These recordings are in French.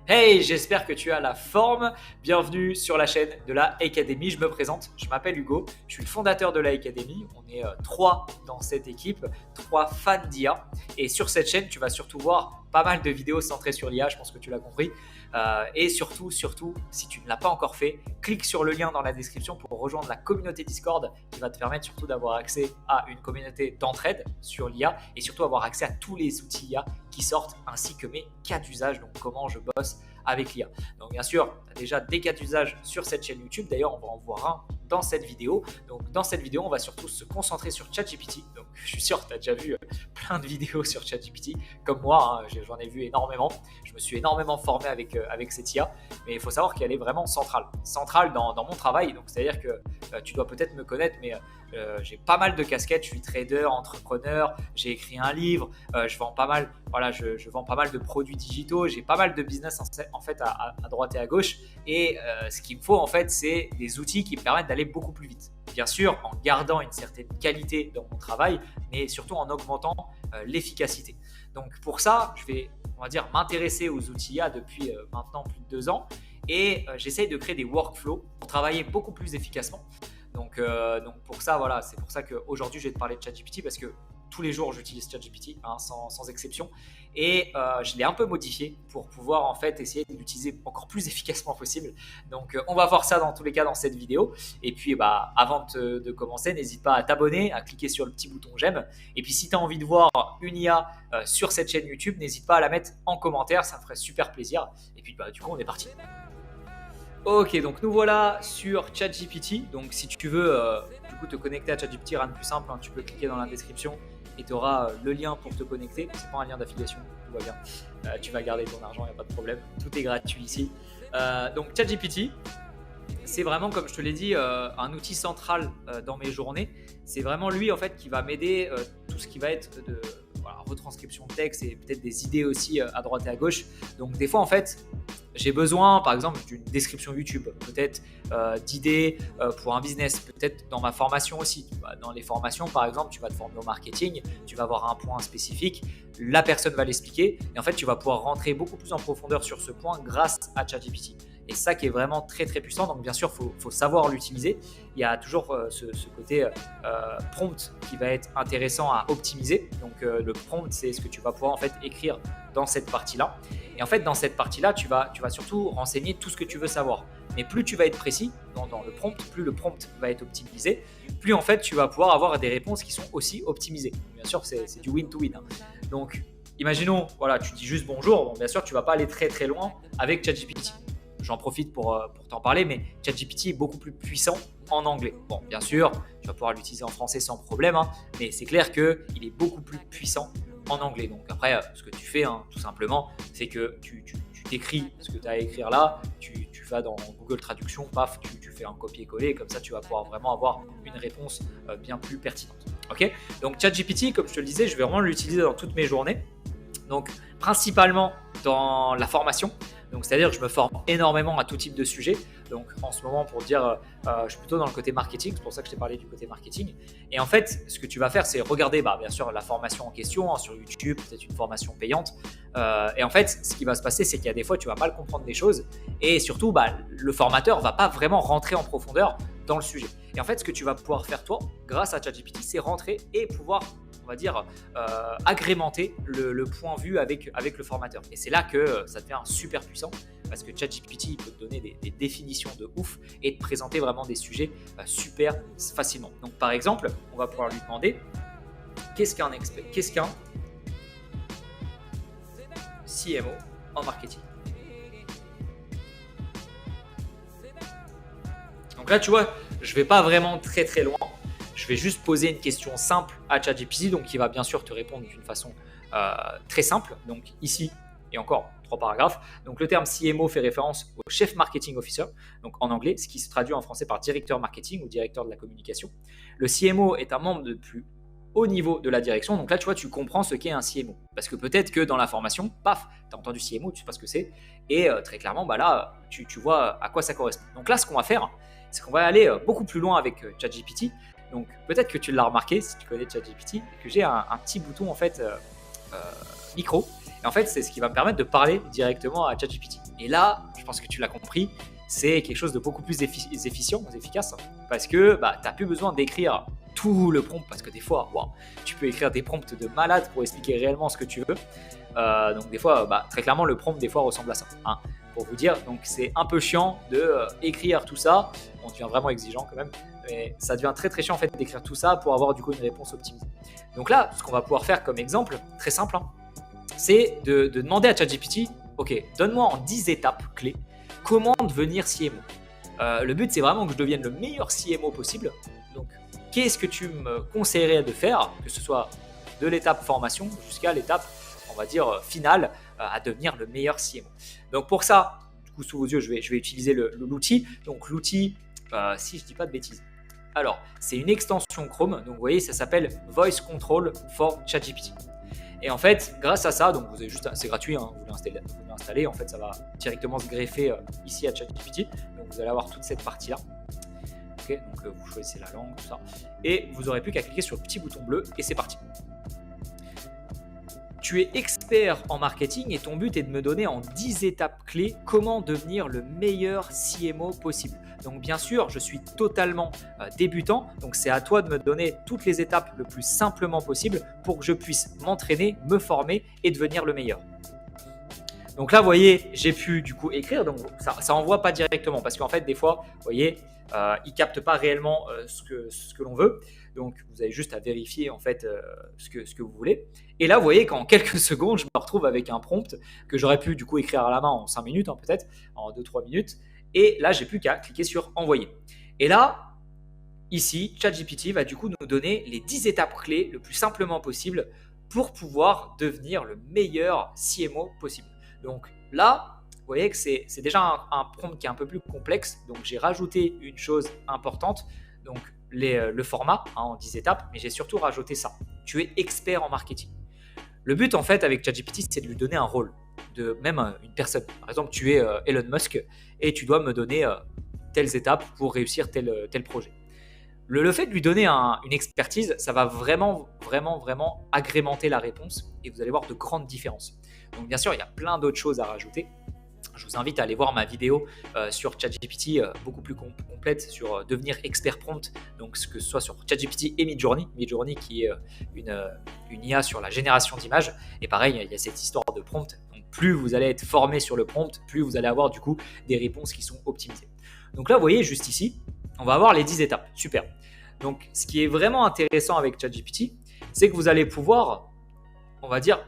Hey, j'espère que tu as la forme. Bienvenue sur la chaîne de la Academy. Je me présente, je m'appelle Hugo, je suis le fondateur de la Academy. On est trois dans cette équipe, trois fans d'IA. Et sur cette chaîne, tu vas surtout voir pas mal de vidéos centrées sur l'IA, je pense que tu l'as compris. Et surtout, si tu ne l'as pas encore fait, clique sur le lien dans la description pour rejoindre la communauté Discord qui va te permettre surtout d'avoir accès à une communauté d'entraide sur l'IA et surtout avoir accès à tous les outils IA qui sortent ainsi que mes cas d'usage, donc comment je bosse avec l'IA. Donc bien sûr, tu as déjà des cas d'usage sur cette chaîne YouTube. D'ailleurs, on va en voir un dans cette vidéo. Donc dans cette vidéo, on va surtout se concentrer sur ChatGPT. Donc je suis sûr que tu as déjà vu plein de vidéos sur ChatGPT, comme moi, hein, j'en ai vu énormément. Je me suis énormément formé avec cette IA, mais il faut savoir qu'elle est vraiment centrale dans mon travail. Donc c'est-à-dire que tu dois peut-être me connaître, mais j'ai pas mal de casquettes. Je suis trader, entrepreneur, j'ai écrit un livre, je vends pas mal. Voilà, je vends pas mal de produits digitaux. J'ai pas mal de business en fait à droite et à gauche. Et ce qu'il me faut en fait, c'est des outils qui me permettent d'aller beaucoup plus vite. Bien sûr, en gardant une certaine qualité dans mon travail, mais surtout en augmentant l'efficacité. Donc pour ça, je vais, on va dire, m'intéresser aux outils IA depuis maintenant plus de 2 ans. Et j'essaye de créer des workflows pour travailler beaucoup plus efficacement. Donc pour ça, voilà, c'est pour ça qu'aujourd'hui, je vais te parler de ChatGPT parce que tous les jours, j'utilise ChatGPT, hein, sans exception. Et je l'ai un peu modifié pour pouvoir en fait essayer de l'utiliser encore plus efficacement possible. Donc on va voir ça dans tous les cas dans cette vidéo. Et puis avant de commencer, n'hésite pas à t'abonner, à cliquer sur le petit bouton j'aime. Et puis si tu as envie de voir une IA sur cette chaîne YouTube, n'hésite pas à la mettre en commentaire, ça me ferait super plaisir. Et puis du coup, on est parti. Ok, donc nous voilà sur ChatGPT. Donc si tu veux du coup te connecter à ChatGPT, rien de plus simple, hein, tu peux cliquer dans la description et tu auras le lien pour te connecter. C'est pas un lien d'affiliation, tout va bien. Tu vas garder ton argent, il n'y a pas de problème. Tout est gratuit ici. Donc ChatGPT, c'est vraiment, comme je te l'ai dit, un outil central dans mes journées. C'est vraiment lui en fait qui va m'aider tout ce qui va être de retranscription de texte et peut-être des idées aussi à droite et à gauche. Donc des fois en fait, j'ai besoin, par exemple, d'une description YouTube, peut-être d'idées pour un business, peut-être dans ma formation aussi. Dans les formations, par exemple, tu vas te former au marketing, tu vas avoir un point spécifique, la personne va l'expliquer et en fait, tu vas pouvoir rentrer beaucoup plus en profondeur sur ce point grâce à ChatGPT. Et ça qui est vraiment très très puissant. Donc bien sûr, faut savoir l'utiliser. Il y a toujours ce côté prompt qui va être intéressant à optimiser. Donc le prompt, c'est ce que tu vas pouvoir en fait écrire dans cette partie-là. Et en fait, dans cette partie-là, tu vas surtout renseigner tout ce que tu veux savoir. Mais plus tu vas être précis dans le prompt, plus le prompt va être optimisé, plus en fait tu vas pouvoir avoir des réponses qui sont aussi optimisées. Bien sûr, c'est du win-to-win. Hein. Donc imaginons, voilà, tu dis juste bonjour. Bon, bien sûr, tu ne vas pas aller très très loin avec ChatGPT. J'en profite pour t'en parler, mais ChatGPT est beaucoup plus puissant en anglais. Bon, bien sûr, tu vas pouvoir l'utiliser en français sans problème, hein, mais c'est clair qu'il est beaucoup plus puissant en anglais. Donc après, ce que tu fais, hein, tout simplement, c'est que tu t'écris ce que tu as à écrire là, tu vas dans Google Traduction, paf, tu fais un copier-coller, et comme ça, tu vas pouvoir vraiment avoir une réponse bien plus pertinente. Ok. Donc ChatGPT, comme je te le disais, je vais vraiment l'utiliser dans toutes mes journées. Donc principalement dans la formation. Donc, c'est-à-dire que je me forme énormément à tout type de sujet. Donc, en ce moment, pour dire, je suis plutôt dans le côté marketing. C'est pour ça que je t'ai parlé du côté marketing. Et en fait, ce que tu vas faire, c'est regarder, bien sûr, la formation en question sur YouTube, peut-être une formation payante. Et en fait, ce qui va se passer, c'est qu'il y a des fois, tu vas mal comprendre des choses. Et surtout, le formateur va pas vraiment rentrer en profondeur dans le sujet. Et en fait, ce que tu vas pouvoir faire, toi, grâce à ChatGPT, c'est rentrer et pouvoir, on va dire, agrémenter le point de vue avec le formateur. Et c'est là que ça devient super puissant parce que ChatGPT peut te donner des définitions de ouf et te présenter vraiment des sujets super facilement. Donc par exemple, on va pouvoir lui demander qu'est-ce qu'un CMO en marketing. Donc là, tu vois, je ne vais pas vraiment très très loin. Je vais juste poser une question simple à ChatGPT, donc qui va bien sûr te répondre d'une façon très simple. Donc ici, et encore 3 paragraphes. Donc le terme CMO fait référence au Chef Marketing Officer, donc en anglais, ce qui se traduit en français par directeur marketing ou directeur de la communication. Le CMO est un membre de plus haut niveau de la direction. Donc là, tu vois, tu comprends ce qu'est un CMO. Parce que peut-être que dans la formation, paf, tu as entendu CMO, tu sais pas ce que c'est. Et très clairement, là, tu vois à quoi ça correspond. Donc là, ce qu'on va faire, c'est qu'on va aller beaucoup plus loin avec ChatGPT. Donc peut-être que tu l'as remarqué si tu connais ChatGPT, que j'ai un petit bouton en fait micro. Et en fait, c'est ce qui va me permettre de parler directement à ChatGPT. Et là, je pense que tu l'as compris, c'est quelque chose de beaucoup plus efficace, parce que tu n'as plus besoin d'écrire tout le prompt, parce que des fois, tu peux écrire des prompts de malade pour expliquer réellement ce que tu veux. Donc des fois, très clairement, le prompt des fois ressemble à ça, hein, pour vous dire. Donc c'est un peu chiant de écrire tout ça. On devient vraiment exigeant quand même, mais ça devient très très chiant en fait d'écrire tout ça pour avoir du coup une réponse optimisée. Donc là, ce qu'on va pouvoir faire comme exemple, très simple, hein, c'est de demander à ChatGPT, ok, donne-moi en 10 étapes clés comment devenir CMO. Le but, c'est vraiment que je devienne le meilleur CMO possible. Donc, qu'est-ce que tu me conseillerais de faire, que ce soit de l'étape formation jusqu'à l'étape, on va dire, finale, à devenir le meilleur CMO. Donc, pour ça, du coup, sous vos yeux, je vais utiliser l'outil. Donc, l'outil, si je ne dis pas de bêtises, alors, c'est une extension Chrome. Donc, vous voyez, ça s'appelle Voice Control for ChatGPT. Et en fait, grâce à ça, donc vous avez juste, c'est gratuit, hein, vous l'installez, en fait, ça va directement se greffer ici à ChatGPT. Donc, vous allez avoir toute cette partie-là. Okay, donc, vous choisissez la langue, tout ça. Et vous n'aurez plus qu'à cliquer sur le petit bouton bleu et c'est parti. Tu es expert en marketing et ton but est de me donner en 10 étapes clés comment devenir le meilleur CMO possible. Donc bien sûr, je suis totalement débutant, donc c'est à toi de me donner toutes les étapes le plus simplement possible pour que je puisse m'entraîner, me former et devenir le meilleur. Donc là, vous voyez, j'ai pu du coup écrire, donc ça envoie pas directement parce qu'en fait, des fois, vous voyez, il capte pas réellement ce que l'on veut. Donc, vous avez juste à vérifier en fait ce que vous voulez. Et là, vous voyez qu'en quelques secondes, je me retrouve avec un prompt que j'aurais pu du coup écrire à la main en 5 minutes, hein, peut-être, en 2-3 minutes. Et là, j'ai plus qu'à cliquer sur envoyer. Et là, ici, ChatGPT va du coup nous donner les 10 étapes clés le plus simplement possible pour pouvoir devenir le meilleur CMO possible. Donc là, vous voyez que c'est déjà un prompt qui est un peu plus complexe. Donc, j'ai rajouté une chose importante. Donc, le format en 10 étapes, mais j'ai surtout rajouté ça. Tu es expert en marketing. Le but, en fait, avec ChatGPT, c'est de lui donner un rôle, de même une personne. Par exemple, tu es Elon Musk et tu dois me donner telles étapes pour réussir tel projet. Le fait de lui donner une expertise, ça va vraiment agrémenter la réponse et vous allez voir de grandes différences. Donc, bien sûr, il y a plein d'autres choses à rajouter. Je vous invite à aller voir ma vidéo sur ChatGPT beaucoup plus complète sur devenir expert prompt, donc que ce soit sur ChatGPT et Midjourney. Midjourney qui est une IA sur la génération d'images. Et pareil, il y a cette histoire de prompt. Donc plus vous allez être formé sur le prompt, plus vous allez avoir du coup des réponses qui sont optimisées. Donc là, vous voyez juste ici, on va avoir les 10 étapes. Super. Donc ce qui est vraiment intéressant avec ChatGPT, c'est que vous allez pouvoir, on va dire,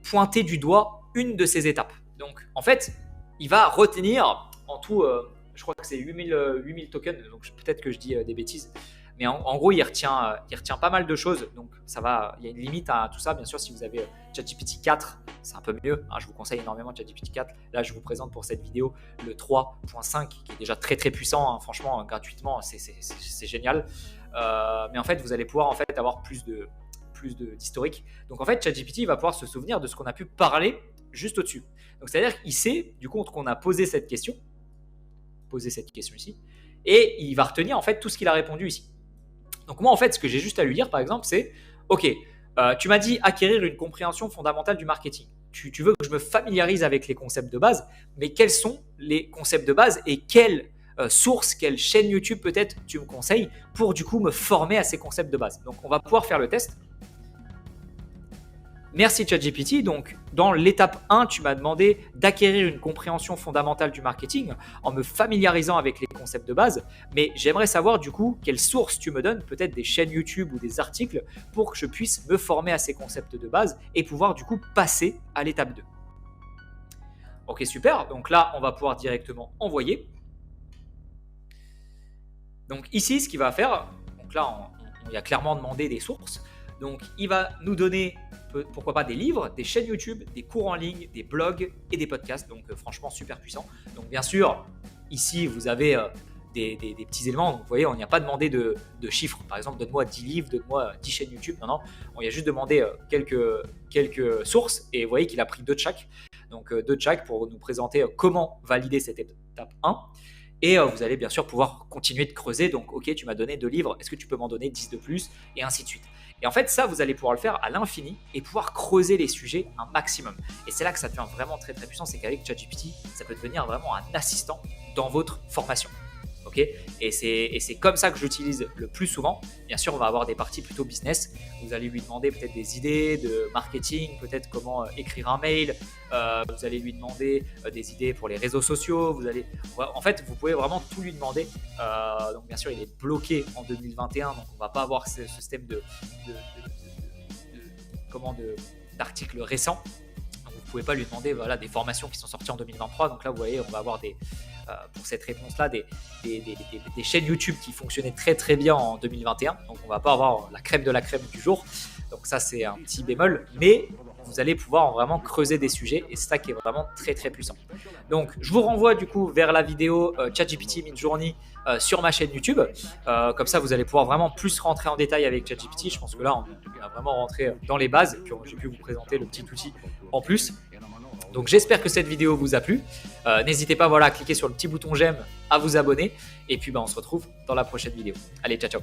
pointer du doigt une de ces étapes. Donc en fait, il va retenir en tout, je crois que c'est 8000 tokens, donc peut-être que je dis des bêtises, mais en gros, il retient pas mal de choses, donc ça va, il y a une limite à tout ça. Bien sûr, si vous avez ChatGPT 4, c'est un peu mieux, hein, je vous conseille énormément ChatGPT 4. Là, je vous présente pour cette vidéo le 3.5 qui est déjà très très puissant, hein, franchement, gratuitement, c'est génial. Mais en fait, vous allez pouvoir en fait avoir plus d'historique. Donc en fait, ChatGPT va pouvoir se souvenir de ce qu'on a pu parler juste au-dessus. Donc c'est-à-dire qu'il sait du coup qu'on a posé cette question ici, et il va retenir en fait tout ce qu'il a répondu ici. Donc moi en fait, ce que j'ai juste à lui dire par exemple, c'est ok, tu m'as dit acquérir une compréhension fondamentale du marketing. Tu veux que je me familiarise avec les concepts de base, mais quels sont les concepts de base et quelles sources, quelle chaîne YouTube peut-être tu me conseilles pour du coup me former à ces concepts de base. Donc on va pouvoir faire le test. Merci ChatGPT. Donc, dans l'étape 1, tu m'as demandé d'acquérir une compréhension fondamentale du marketing en me familiarisant avec les concepts de base. Mais j'aimerais savoir du coup quelles sources tu me donnes, peut-être des chaînes YouTube ou des articles pour que je puisse me former à ces concepts de base et pouvoir du coup passer à l'étape 2. Ok, super. Donc là, on va pouvoir directement envoyer. Donc ici, ce qu'il va faire, donc là, on y a clairement demandé des sources. Donc, il va nous donner, pourquoi pas, des livres, des chaînes YouTube, des cours en ligne, des blogs et des podcasts. Donc, franchement, super puissant. Donc, bien sûr, ici, vous avez des petits éléments. Donc, vous voyez, on n'y a pas demandé de chiffres. Par exemple, donne-moi 10 livres, donne-moi 10 chaînes YouTube. Non. On y a juste demandé quelques sources. Et vous voyez qu'il a pris 2 de chaque. Donc, 2 de chaque pour nous présenter comment valider cette étape 1. Et vous allez bien sûr pouvoir continuer de creuser. Donc, ok, tu m'as donné 2 livres. Est-ce que tu peux m'en donner 10 de plus? Et ainsi de suite. Et en fait, ça, vous allez pouvoir le faire à l'infini et pouvoir creuser les sujets un maximum. Et c'est là que ça devient vraiment très très puissant, c'est qu'avec ChatGPT, ça peut devenir vraiment un assistant dans votre formation. Okay, et c'est comme ça que j'utilise le plus souvent. Bien sûr, on va avoir des parties plutôt business. Vous allez lui demander peut-être des idées de marketing, peut-être comment écrire un mail. Vous allez lui demander des idées pour les réseaux sociaux. En fait, vous pouvez vraiment tout lui demander. Donc, bien sûr, il est bloqué en 2021, donc on ne va pas avoir ce système d'articles récents. Donc, vous ne pouvez pas lui demander des formations qui sont sorties en 2023. Donc là, vous voyez, on va avoir pour cette réponse-là des chaînes YouTube qui fonctionnaient très très bien en 2021. Donc on va pas avoir la crème de la crème du jour. Donc ça c'est un petit bémol, mais vous allez pouvoir vraiment creuser des sujets et c'est ça qui est vraiment très très puissant. Donc je vous renvoie du coup vers la vidéo ChatGPT Midjourney sur ma chaîne YouTube. Comme ça vous allez pouvoir vraiment plus rentrer en détail avec ChatGPT. Je pense que là on a vraiment rentré dans les bases et puis j'ai pu vous présenter le petit outil en plus. Donc j'espère que cette vidéo vous a plu. N'hésitez pas à cliquer sur le petit bouton j'aime, à vous abonner. Et puis on se retrouve dans la prochaine vidéo. Allez, ciao ciao.